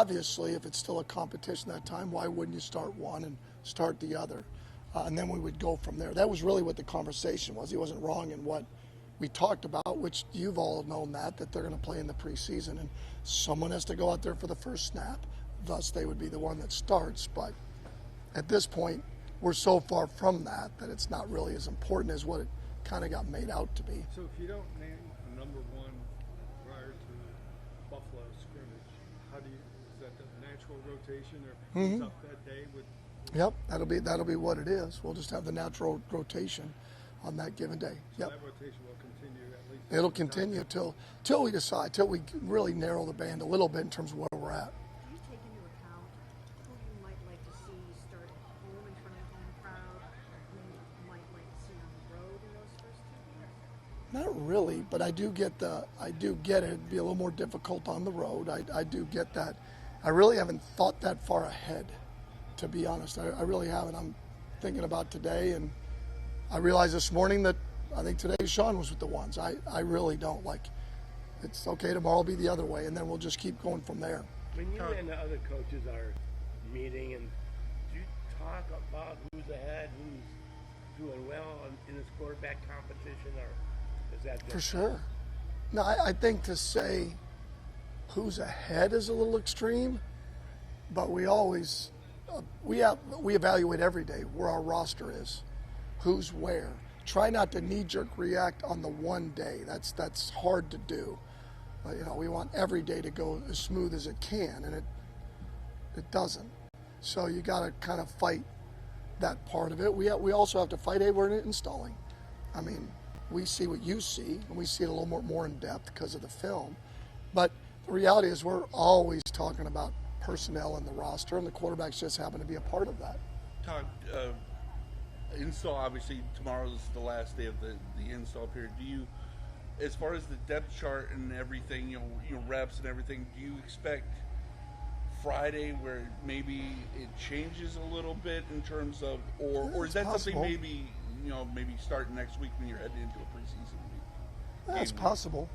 obviously, if it's still a competition that time, why wouldn't you start one and start the other? And then we would go from there. That was really what the conversation was. He wasn't wrong in what we talked about, which you've all known that they're going to play in the preseason, and someone has to go out there for the first snap. Thus, they would be the one that starts. But at this point, we're so far from that it's not really as important as what it kind of got made out to be. So if you don't name a number one prior to Buffalo scrimmage, is that the natural rotation, or who's up that day with? Yep, that'll be what it is. We'll just have the natural rotation on that given day. So yep. That rotation will continue at least. It'll continue till we decide, till we really narrow the band a little bit in terms of where we're at. Do you take into account who you might like to see start at home in front of the home crowd, and who you might like to see on the road in those first 2 games? Not really, but I do get it. It'd be a little more difficult on the road. I do get that. I really haven't thought that far ahead, to be honest. I really haven't. I'm thinking about today, and I realized this morning that I think today Sean was with the ones. I really don't like. It's okay, tomorrow will be the other way, and then we'll just keep going from there. When you and the other coaches are meeting, and do you talk about who's ahead, who's doing well in this quarterback competition, or is that different? For sure. No, I think to say who's ahead is a little extreme, but we always we evaluate every day where our roster is, who's where. Try not to knee-jerk react on the one day. That's hard to do. We want every day to go as smooth as it can, and it doesn't. So you got to kind of fight that part of it. We also have to fight. Hey, we're installing. I mean, we see what you see, and we see it a little more in depth because of the film. But the reality is, we're always talking about personnel in the roster, and the quarterbacks just happen to be a part of that. Todd, install, obviously tomorrow's the last day of the install period. Do you, as far as the depth chart and everything, you know reps and everything, do you expect Friday where maybe it changes a little bit in terms of, or is that possible. something maybe start next week when you're heading into a preseason week? That's possible.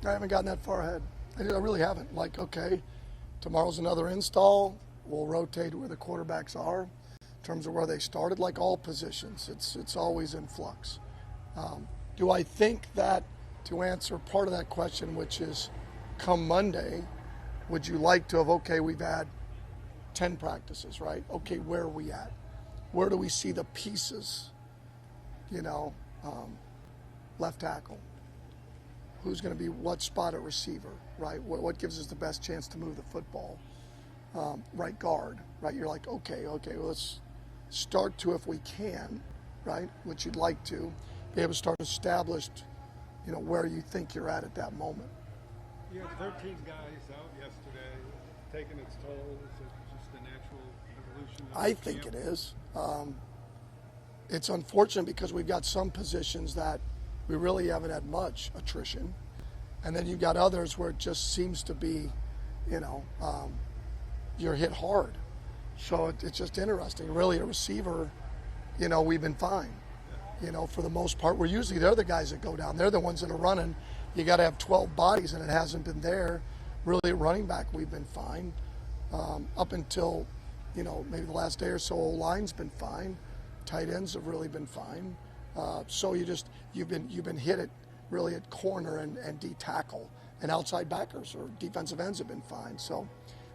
I haven't gotten that far ahead. I really haven't. Like, okay, tomorrow's another install. We'll rotate where the quarterbacks are in terms of where they started, like all positions. It's always in flux. Do I think that, to answer part of that question, which is come Monday, would you like to have, okay, we've had 10 practices, right? Okay, where are we at? Where do we see the pieces? Left tackle. Who's going to be what spot at receiver, right? What gives us the best chance to move the football? Right guard, right? You're like, okay, well, let's start to, if we can, right, which you'd like to, be able to start established, where you think you're at that moment. You had 13 guys out yesterday, taking its toll. Is it just the natural evolution of I the think camp? it is. It's unfortunate because we've got some positions that we really haven't had much attrition. And then you've got others where it just seems to be, you're hit hard. So it's just interesting. Really, a receiver, we've been fine. For the most part, they're the guys that go down. They're the ones that are running. You got to have 12 bodies, and it hasn't been there. Really, at running back, we've been fine. Up until, maybe the last day or so, O-line's been fine. Tight ends have really been fine. So you've been hit at really at corner and D tackle, and outside backers or defensive ends have been fine. So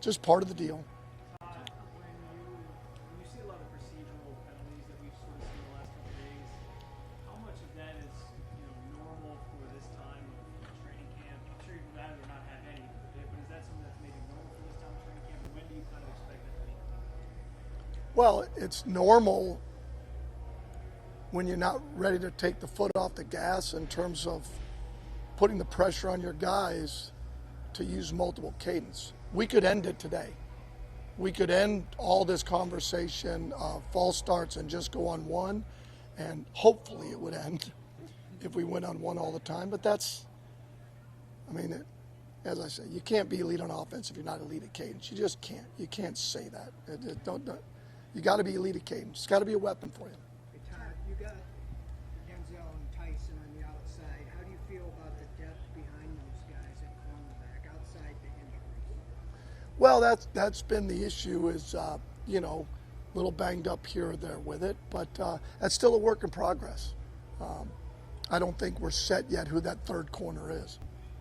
just part of the deal. When you see a lot of procedural penalties that we've sort of seen the last couple of days, how much of that is normal for this time of training camp? I'm sure you'd rather not have any, but is that something that's maybe normal for this time of training camp? And when do you kind of expect that to be? Well, it's normal when you're not ready to take the foot off the gas in terms of putting the pressure on your guys to use multiple cadence. We could end it today. We could end all this conversation of false starts and just go on one, and hopefully it would end if we went on one all the time. But as I say, you can't be elite on offense if you're not elite at cadence. You just can't. You can't say that. You got to be elite at cadence. It's got to be a weapon for you. Hey, Todd, you got Denzel and Tyson on the outside. How do you feel about the depth behind those guys at cornerback outside the injuries? Well, that's been the issue is, you know, a little banged up here or there with it, but that's still a work in progress. I don't think we're set yet who that third corner is.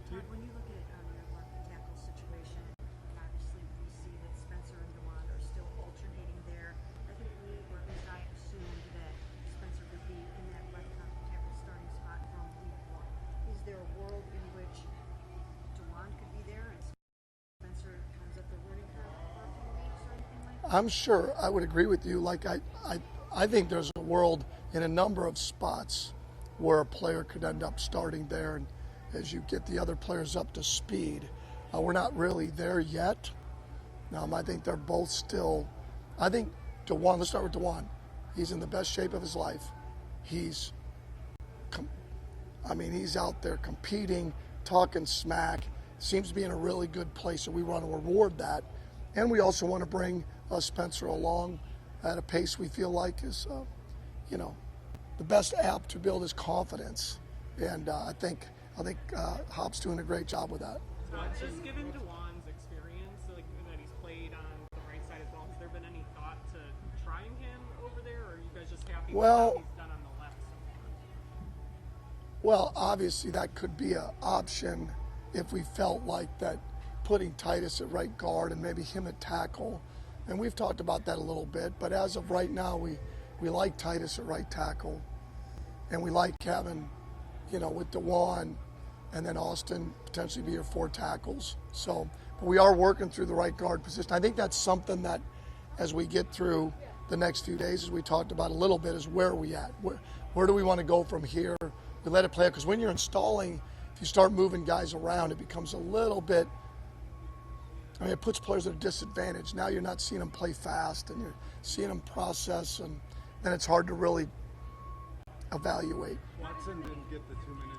Todd, when you look at your left tackle situation, obviously we see that Spencer and DeWand are still alternating there. I think we, or at least I assumed that Spencer would be in that left tackle starting spot from week 1. Is there a world in which DeWand could be there and Spencer comes up the learning curve for a few weeks or anything like that? I'm sure I would agree with you. Like I think there's a world in a number of spots where a player could end up starting there, and as you get the other players up to speed, we're not really there yet. I think they're both still. I think DeWand. Let's start with DeWand. He's in the best shape of his life. He's out there competing, talking smack. Seems to be in a really good place, so we want to reward that. And we also want to bring Spencer along at a pace we feel like is, the best app to build his confidence. And I think Hop's doing a great job with that. Just given DeWand's experience, like that he's played on the right side as well, has there been any thought to trying him over there, or are you guys just happy with how he's done on the left so far? Well, obviously that could be an option if we felt like that putting Titus at right guard and maybe him at tackle. And we've talked about that a little bit, but as of right now, we like Titus at right tackle, and we like Kevin, with DeWand, and then Austin potentially be your 4 tackles. So, but we are working through the right guard position. I think that's something that, as we get through the next few days, as we talked about a little bit, is where are we at? Where do we want to go from here? We let it play out, because when you're installing, if you start moving guys around, it becomes a little bit. It puts players at a disadvantage. Now you're not seeing them play fast, and you're seeing them process, and then it's hard to really evaluate. Watson didn't get the 2-minute